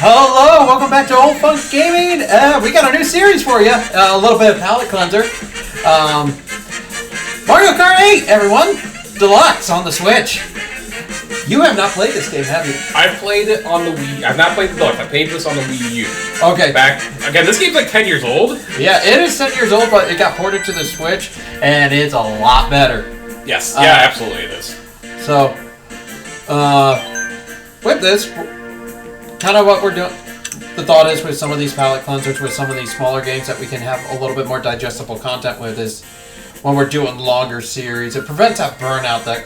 Hello, welcome back to Old Funk Gaming. We got a new series for you. A little bit of palate cleanser. Mario Kart 8, everyone. Deluxe on the Switch. You have not played this game, have you? I've played it on the Wii. I've not played the Deluxe. I played this on the Wii U. Okay. Again, this game's like 10 years old. Yeah, it is 10 years old, but it got ported to the Switch, and it's a lot better. Yes. Yeah, absolutely it is. So, with this, kind of what we're doing, the thought is with some of these palate cleansers, with some of these smaller games that we can have a little bit more digestible content with, is when we're doing longer series, it prevents that burnout that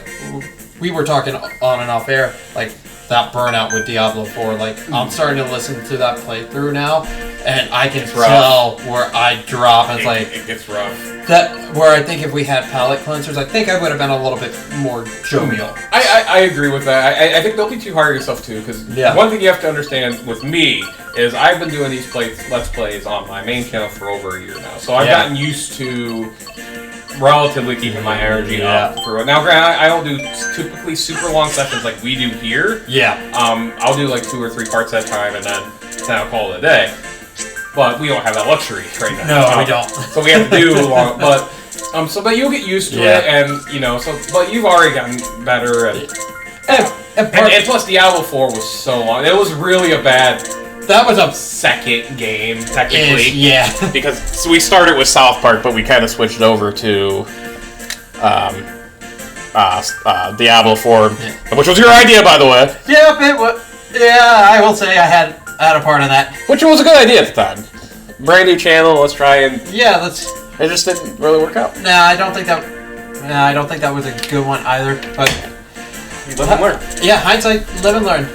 we were talking on and off air, like that burnout with Diablo 4. Like, I'm starting to listen to that playthrough now, and I can tell where I drop, and it's like... It gets rough. That, where I think if we had palate cleansers, I think I would have been a little bit more jovial. I agree with that. I think don't be too hard on yourself, too, because one thing you have to understand with me is I've been doing these Let's Plays on my main channel for over a year now. So I've gotten used to relatively keeping my energy up. Now, granted, I don't do typically super long sessions like we do here. Yeah. I'll do like 2 or 3 parts at a time, and then I'll call it a day. But we don't have that luxury right now. No, we don't. So we have to do long. But you'll get used to it, and but you've already gotten better. And plus, Diablo 4 was so long. It was really a bad. That was a second game, technically. Yeah. Because we started with South Park, but we kind of switched over to Diablo 4, which was your idea, by the way. Yep, it was. Yeah, I will say I had a part of that. Which was a good idea at the time. Brand new channel, let's try and... Yeah, let's... It just didn't really work out. I don't think that was a good one either, but... You live and learn. Yeah, hindsight, live and learn.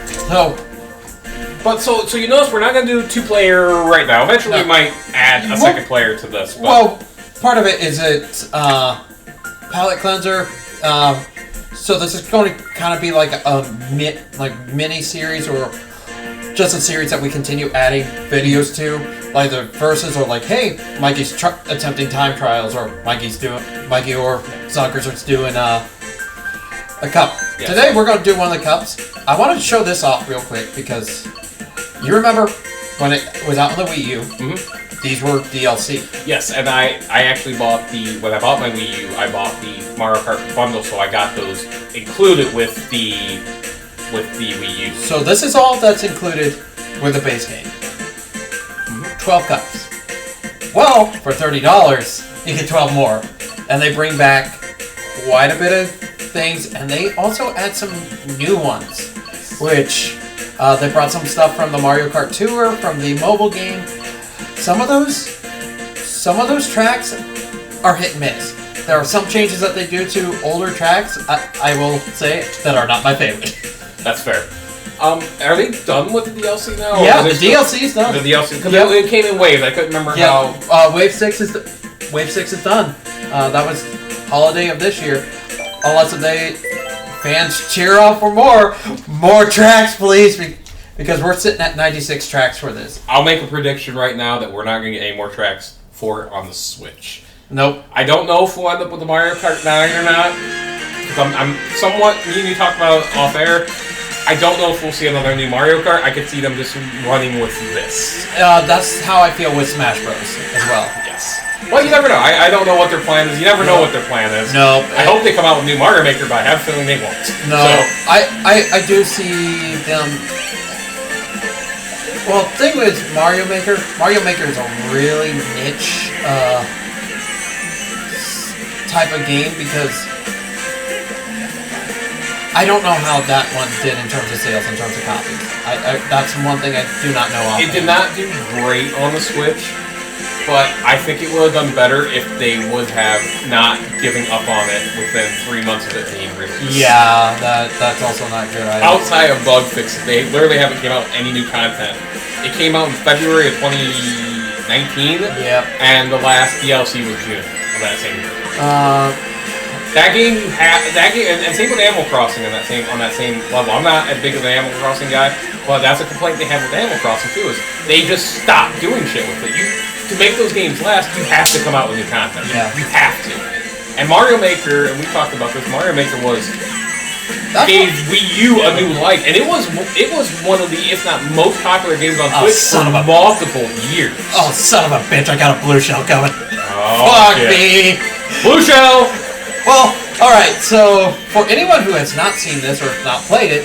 So you notice we're not going to do 2-player right now. Eventually we might add a second player to this. But. Well, part of it is it's palate cleanser. So this is going to kind of be like a mini series, or just a series that we continue adding videos to, like the verses, or like, hey, Mikey's attempting time trials, or Mikey or Zonkers are doing a cup. Yes. Today we're going to do one of the cups. I wanted to show this off real quick because you remember when it was out on the Wii U. Mm-hmm. These were DLC. Yes, and I actually bought when I bought my Wii U, I bought the Mario Kart bundle, so I got those included with the Wii U. So this is all that's included with the base game. 12 cups. Well, for $30, you get 12 more. And they bring back quite a bit of things, and they also add some new ones, which they brought some stuff from the Mario Kart Tour, from the mobile game. Some of those tracks are hit and miss. There are some changes that they do to older tracks, I will say, that are not my favorite. That's fair. Are they done with the DLC now? Yeah, the DLC's done. The DLC, because it came in waves. I couldn't remember how. Wave 6 is done. That was holiday of this year. Unless fans cheer on for more tracks, please, because we're sitting at 96 tracks for this. I'll make a prediction right now that we're not going to get any more tracks for it on the Switch. Nope. I don't know if we'll end up with the Mario Kart 9 or not. Because I'm somewhat, me and you talked about it off air. I don't know if we'll see another new Mario Kart. I could see them just running with this. That's how I feel with Smash Bros. As well. Yes. Well, you never know. I don't know what their plan is. You never know what their plan is. No. I hope they come out with new Mario Maker, but I have a feeling they won't. No. So. I do see them... Well, the thing with Mario Maker is a really niche type of game, because I don't know how that one did in terms of sales, in terms of copies. That's one thing I do not know of. It did not do great on the Switch, but I think it would have done better if they would have not given up on it within 3 months of it being released. Yeah, that's also not good either. Outside of bug fixes, they literally haven't came out with any new content. It came out in February of 2019, and the last DLC was June of that same year. That game, and same with Animal Crossing on that same level. I'm not as big of an Animal Crossing guy, but that's a complaint they have with Animal Crossing too. Is they just stopped doing shit with it. To make those games last, you have to come out with new content. Yeah, you have to. And Mario Maker, and we talked about this. Mario Maker was gave Wii U a new life, and it was one of the, if not most popular games on Switch for multiple years. Oh, son of a bitch! I got a blue shell coming. Oh, fuck me. Blue shell. Well, all right. So for anyone who has not seen this or not played it,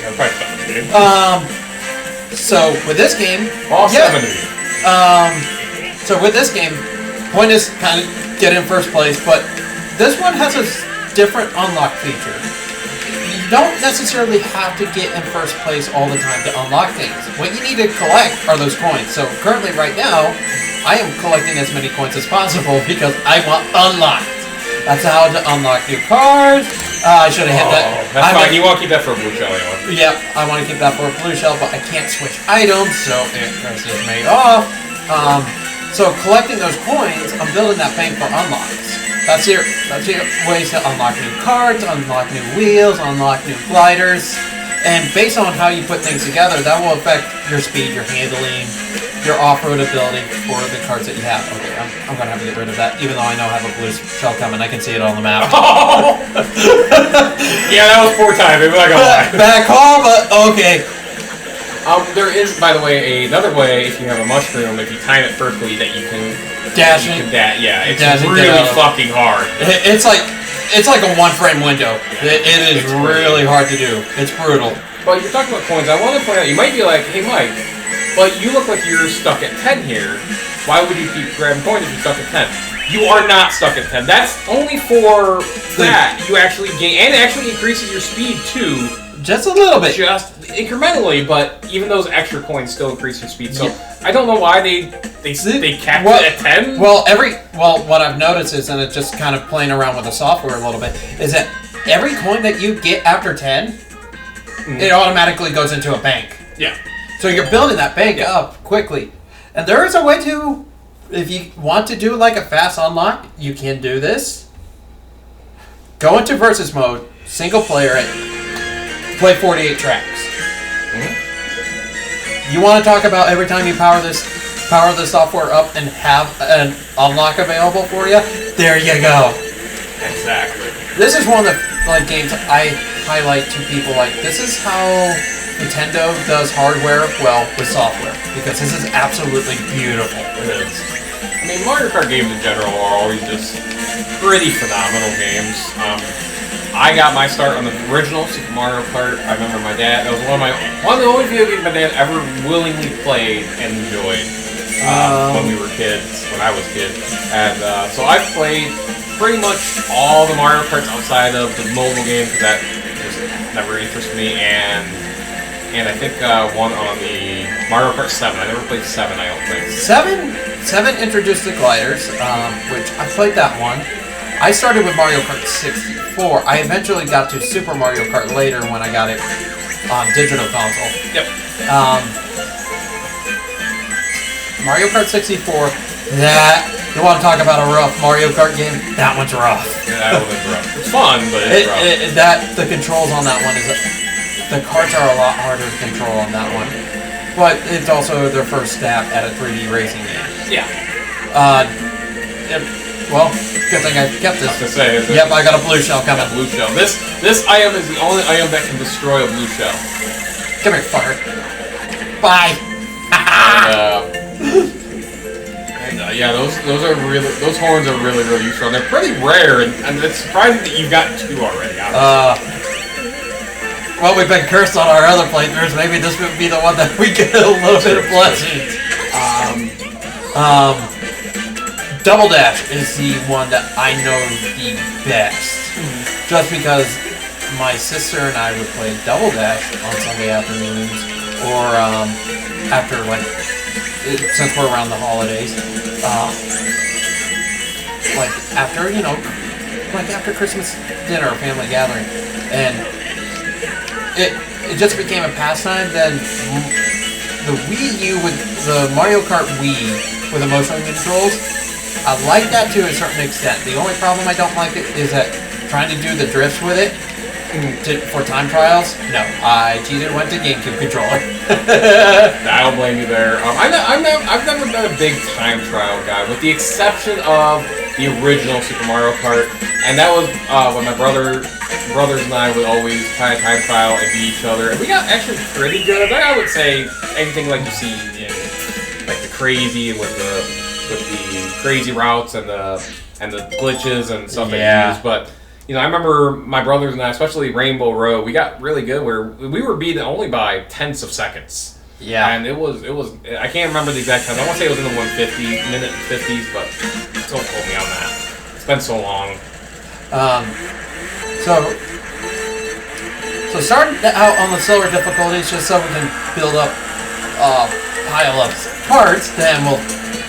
so with this game, so with this game, point is kind of get in first place, but this one has a different unlock feature. You don't necessarily have to get in first place all the time to unlock things. What you need to collect are those coins. So currently, right now, I am collecting as many coins as possible because I want unlocked. That's how to unlock new cars. I should have hit that. That's fine. You want to keep that for a blue shell, Yep, I want to keep that for a blue shell, but I can't switch items, so it is made off. So collecting those coins, I'm building that bank for unlocks. That's your ways to unlock new cards, unlock new wheels, unlock new gliders, and based on how you put things together, that will affect your speed, your handling, your off-road ability for the cards that you have. Okay, I'm gonna have to get rid of that, even though I know I have a blue shell coming. I can see it on the map. Oh! Yeah, that was poor timing. I'm not gonna lie. Back home, but okay. There is, by the way, another way if you have a mushroom, if you time it perfectly, that you can dash it. Yeah, it's really fucking hard. It's like a one-frame window. It is really hard to do. It's brutal. But you're talking about coins. I want to point out, you might be like, hey Mike, but you look like you're stuck at 10 here. Why would you keep grabbing coins if you're stuck at 10? You are not stuck at 10. That's only for that. You actually gain, and it actually increases your speed too. Just a little bit. Just incrementally, but even those extra coins still increase your speed. So I don't know why they capped it at 10. Well, what I've noticed is, and it's just kind of playing around with the software a little bit, is that every coin that you get after 10, it automatically goes into a bank. Yeah. So you're building that bank up quickly. And there is a way to, if you want to do like a fast unlock, you can do this. Go into versus mode, single player it, play 48 tracks. You want to talk about every time you power the software up and have an unlock available for you? There you go. Exactly. This is one of the games I highlight to people. Like, this is how Nintendo does hardware well with software, because this is absolutely beautiful. It is. I mean, Mario Kart games in general are always just pretty phenomenal games. I got my start on the original Super Mario Kart. I remember my dad. That was one of the only video games my dad ever willingly played and enjoyed when we were kids. When I was a kid, and so I played pretty much all the Mario Karts outside of the mobile game because that just never interested me. And I think one on the Mario Kart 7. I never played 7. I don't think 7 introduced the gliders, which I played that one. I started with Mario Kart 64. I eventually got to Super Mario Kart later when I got it on digital console. Yep. Mario Kart 64, you want to talk about a rough Mario Kart game? That one's rough. Yeah, that one's rough. It's fun, but it's rough. The controls on that one the carts are a lot harder to control on that one. But it's also their first stab at a 3D racing game. Yeah. Well, good thing I kept this. To say, yep, I got a blue shell coming. Blue shell. This item is the only item that can destroy a blue shell. Come here, fucker. Bye. Yeah, those horns are really useful. They're pretty rare, and it's surprising that you've got 2 already. Well, we've been cursed on our other playthroughs. Maybe this would be the one that we get a little bit of blessings. Double Dash is the one that I know the best. Just because my sister and I would play Double Dash on Sunday afternoons, or after, since we're around the holidays, after Christmas dinner or family gathering, and it just became a pastime. Then the Wii U with the Mario Kart Wii with emotional controls, I like that to a certain extent. The only problem I don't like it is that trying to do the drifts with it, for time trials, no. I cheated, went to GameCube controller. I don't blame you there. I've never been a big time trial guy, with the exception of the original Super Mario Kart, and that was when my brothers and I would always try a time trial and beat each other, and we got actually pretty good. I would say anything like you see in like the crazy with the crazy routes and the glitches and stuff that you use, but. You know, I remember my brothers and I, especially Rainbow Road, we got really good where we were beaten only by tenths of seconds. Yeah. And it was I can't remember the exact time. I want to say it was in the 150 50s, but don't quote me on that. It's been so long. So starting out on the slower difficulties just so we can build up pile of parts, then we'll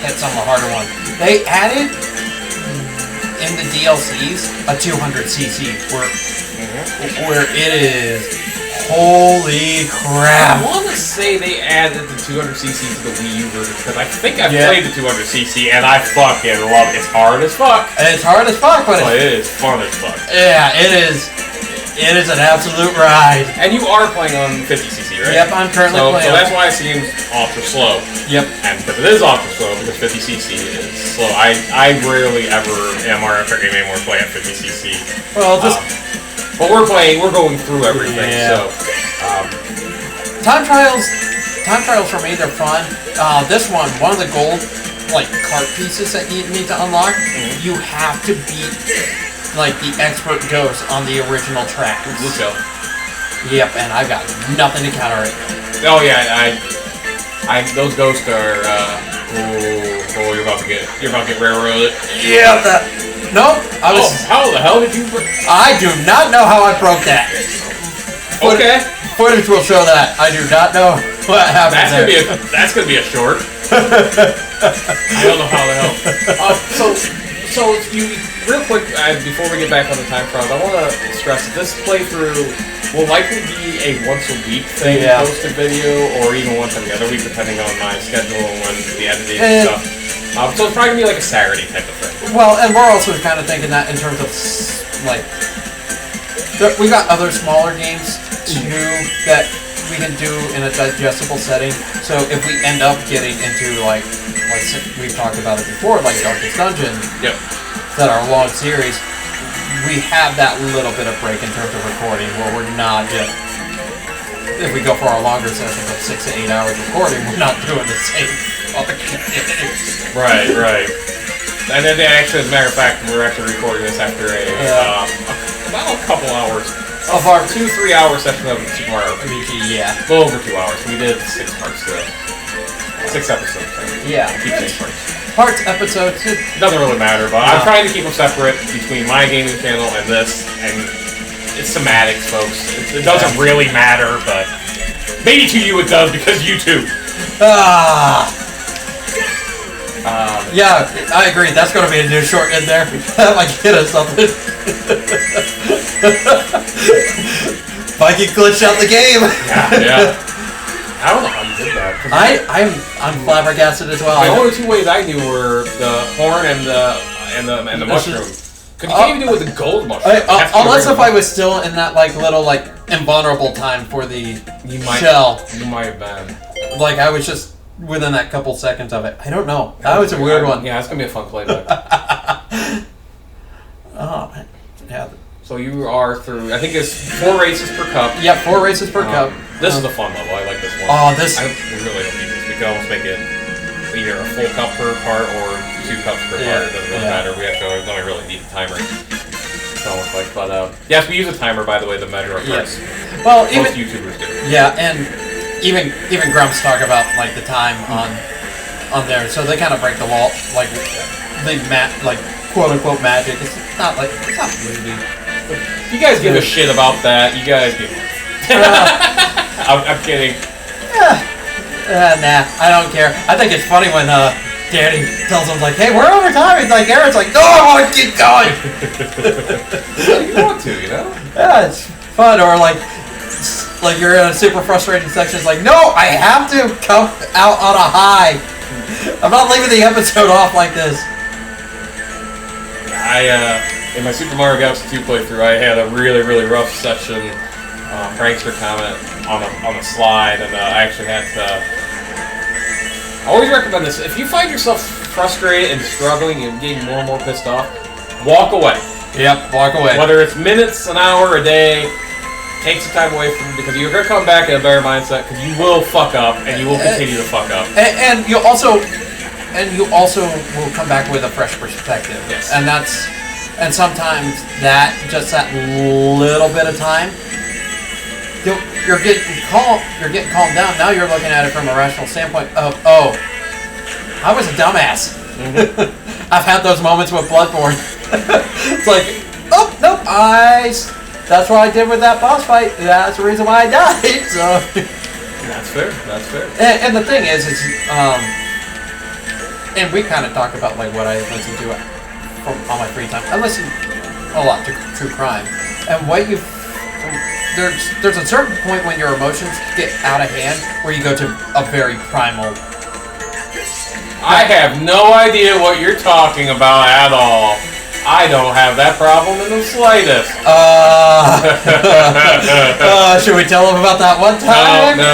hit some of the harder ones. They added in the DLCs a 200cc where it is holy crap. I want to say they added the 200cc to the Wii U version because I think I played the 200cc and I fucking love it. It's hard as fuck. It's hard as fuck, but it is fun as fuck. Yeah, it is. It is an absolute ride. And you are playing on 50cc, right? Yep, I'm currently playing. So that's why it seems ultra slow. Yep. And because it is ultra slow, because 50cc is slow. I rarely ever in a Mario Kart game anymore play at 50cc. Well, but we're going through everything. Yeah. So time trials for me, they're fun. This one of the gold cart pieces that you need to unlock, you have to beat the expert ghost on the original track. Lucio. Yep, and I've got nothing to counter it. Oh yeah, I those ghosts are you're about to get railroaded. Yeah, nope. How the hell did you I do not know how I broke that. Okay. Footage will show that. I do not know what happened That's gonna be a short. I don't know how the hell. So you real quick before we get back on the time trials, I want to stress that this playthrough will likely be a once a week thing, posted video, or even once every other week, depending on my schedule and when the editing and stuff. So it's probably gonna be like a Saturday type of thing. Well, and we're also kind of thinking that in terms of we got other smaller games too that we can do in a digestible setting. So if we end up getting into like we've talked about it before, like Darkest Dungeon, that are long series, we have that little bit of break in terms of recording where we're not just, if we go for our longer sessions of 6 to 8 hours recording, we're not doing the same fucking thing. Right. And then actually, as a matter of fact, we're actually recording this after about a couple hours of our 2-3 hour session of Super Mario. Yeah. A little over 2 hours. We did 6 parts today. 6 episodes. Yeah. Keep saying parts. Parts, episodes. It doesn't really matter, but I'm trying to keep them separate between my gaming channel and this, and it's semantics, folks. It doesn't really matter, but maybe to you it does because YouTube. Yeah, I agree. That's going to be a new short in there. That might get us something. Mikey glitched out the game. Yeah. I don't know how you did that. I'm flabbergasted as well. The only 2 ways I knew were the horn and the mushroom. Because you can't even do it with the gold mushroom. Unless if I was still in that little invulnerable time for the shell. You might have been. I was just within that couple seconds of it. I don't know. That was a weird one. Yeah, it's gonna be a fun playback. Oh man. Yeah. So you are through. I think it's 4 races per cup. Yep, 4 races per cup. This is a fun level. I like this one. Oh, this. We really don't need this. We can almost make it either a full cup per part or 2 cups per part. It doesn't really matter. We don't really need a timer. It's almost but yes, we use a timer, by the way, to measure our parts. Well, most YouTubers do. Yeah, and even Grumps talk about the time on there, so they kind of break the wall, the quote unquote magic. It's not really. You guys give a shit about that. You guys give. I'm kidding. Nah, I don't care. I think it's funny when Danny tells him hey, we're over time. He's Aaron's no, I want to keep going. You want to, Yeah, it's fun. Or you're in a super frustrating section. It's no, I have to come out on a high. I'm not leaving the episode off like this. in my Super Mario Galaxy 2 playthrough, I had a really, really rough session, prankster comment on a slide, and I actually had to... I always recommend this. If you find yourself frustrated and struggling and getting more and more pissed off, walk away. Yep, walk away. Whether it's minutes, an hour, a day, take some time away from it, because you're going to come back in a better mindset, because you will fuck up, and you will continue to fuck up. And you also will come back with a fresh perspective. Yes. And sometimes that little bit of time, you're getting calmed down. Now you're looking at it from a rational standpoint of, oh, I was a dumbass. Mm-hmm. I've had those moments with Bloodborne. It's like, oh, nope, that's what I did with that boss fight. That's the reason why I died. So that's fair. That's fair. And the thing is, and we kind of talked about like what I listen to on my free time. I listen a lot to true crime, and there's a certain point when your emotions get out of hand where you go to a very primal. I have no idea what you're talking about at all. I don't have that problem in the slightest. Should we tell them about that one time? No.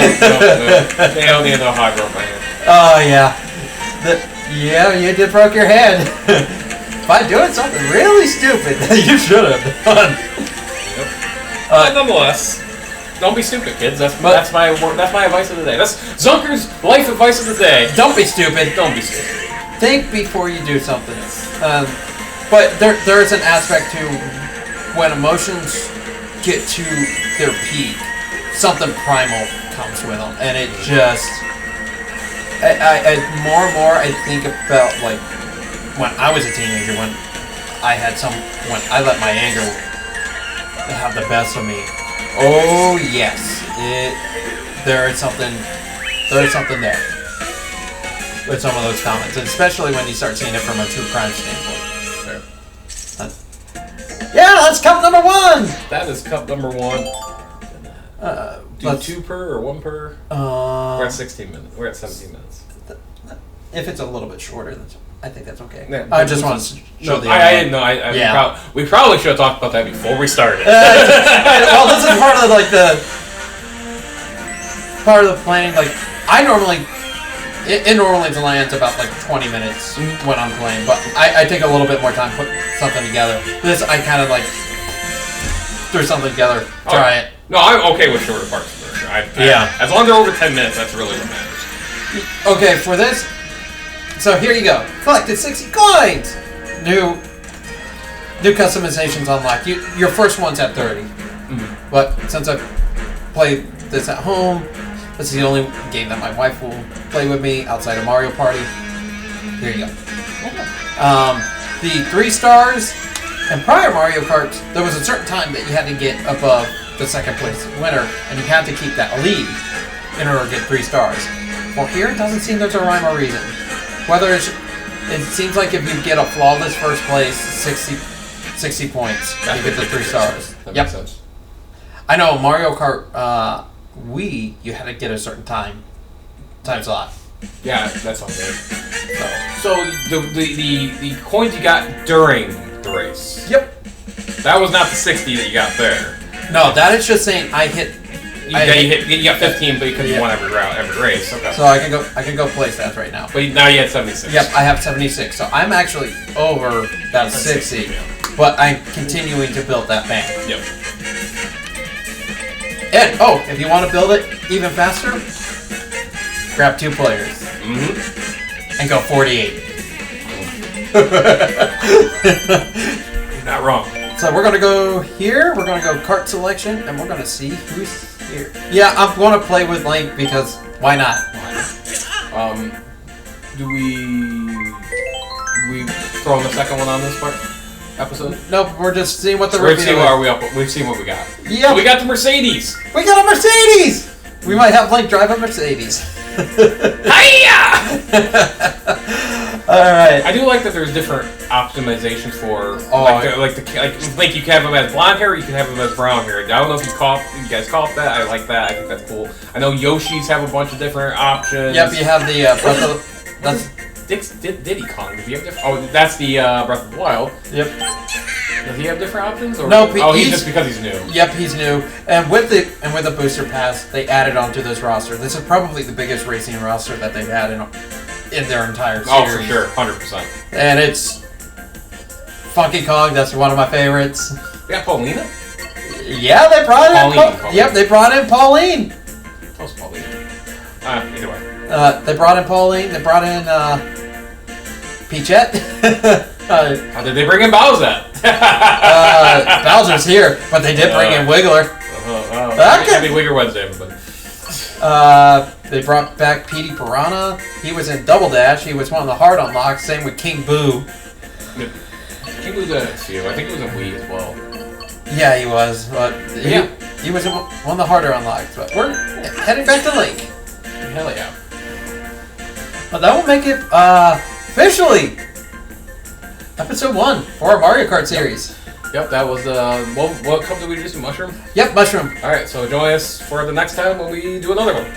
They don't need to know how I broke my hand. Oh, yeah. Yeah, you did broke your hand. By doing something really stupid that you should have done. Yep. But nonetheless, don't be stupid, kids. That's my advice of the day. That's Zunker's life advice of the day. Don't be stupid. Don't be stupid. Think before you do something. But there is an aspect to when emotions get to their peak, something primal comes with them, and it just. I more and more I think about like when I was a teenager, when I let my anger have the best of me. Oh yes, there is something there with some of those comments, and especially when you start seeing it from a true crime standpoint. Yeah, that's cup number 1. That is cup number 1. Do 2 per or 1 per? We're at 16 minutes. We're at 17 minutes. If it's a little bit shorter, I think that's okay. Yeah, I just want to show the. I didn't know. We probably should have talked about that before we started. Well, this is part of the planning. Like I normally. It normally lands about like 20 minutes when I'm playing, but I take a little bit more time putting something together. This, I kind of like threw something together, try it. No, I'm okay with shorter parts. Yeah. As long as they're over 10 minutes, that's really what matters. Okay, for this, so here you go. Collected 60 coins! New customizations unlocked. Your first one's at 30. Mm-hmm. But since I've played this at home, this is the only game that my wife will play with me outside of Mario Party. Here you go. The 3 stars, and prior Mario Kart, there was a certain time that you had to get above the second place winner, and you had to keep that lead in order to get 3 stars. Well, here it doesn't seem there's a rhyme or reason. It seems like if you get a flawless first place, 60 points, you get the 3 stars. That makes sense. I know Mario Kart Wii, you had to get a certain time slot. Yeah, that's all good. So the coins you got during the race. Yep. That was not the 60 that you got there. No, that is just saying I hit. You got 15, but because you won every race. Okay. So I can go play stats right now. But now you had 76. Yep, I have 76. So I'm actually over that 60, but I'm continuing to build that bank. Yep. And if you want to build it even faster, grab 2 players. Mm-hmm. And go 48. You're not wrong. So we're gonna go here. We're gonna go kart selection, and we're gonna see who's here. Yeah, I'm gonna play with Link because why not? Do we throw in the second one on this episode? Nope, we're just seeing what the review is. We've seen what we got. Yeah, we got the Mercedes. We got a Mercedes. We might have Link drive a Mercedes. Hiya! All right. I do like that there's different optimizations for like you can have them as blonde hair, or you can have them as brown hair. I don't know if you guys call it that. I like that. I think that's cool. I know Yoshi's have a bunch of different options. Yep, you have the Diddy Kong. Do you have different? Oh, that's the Breath of the Wild. Yep. Does he have different options? Or? No, he's just because he's new. Yep, he's new. And with the booster pass, they added onto this roster. This is probably the biggest racing roster that they've had in their entire series. Oh, for sure, 100%. And it's Funky Kong. That's one of my favorites. Yeah, Paulina. Yeah, they brought Pauline. Yep, they brought in Pauline. That was Pauline. Either way. They brought in Pauline. They brought in Peachette. How did they bring in Bowser? Bowser's here, but they did bring in Wiggler. Happy Wigger Wednesday, everybody. They brought back Petey Piranha. He was in Double Dash. He was one of the hard unlocks. Same with King Boo. King Boo's in it too. I think it was a Wii as well. Yeah, he was. But he was one of the harder unlocks. But we're heading back to Link. Hell yeah. But that will make it officially Episode 1 for our Mario Kart series. Yep, that was what cup did we do? Mushroom? Yep, Mushroom. Alright, so join us for the next time when we do another one.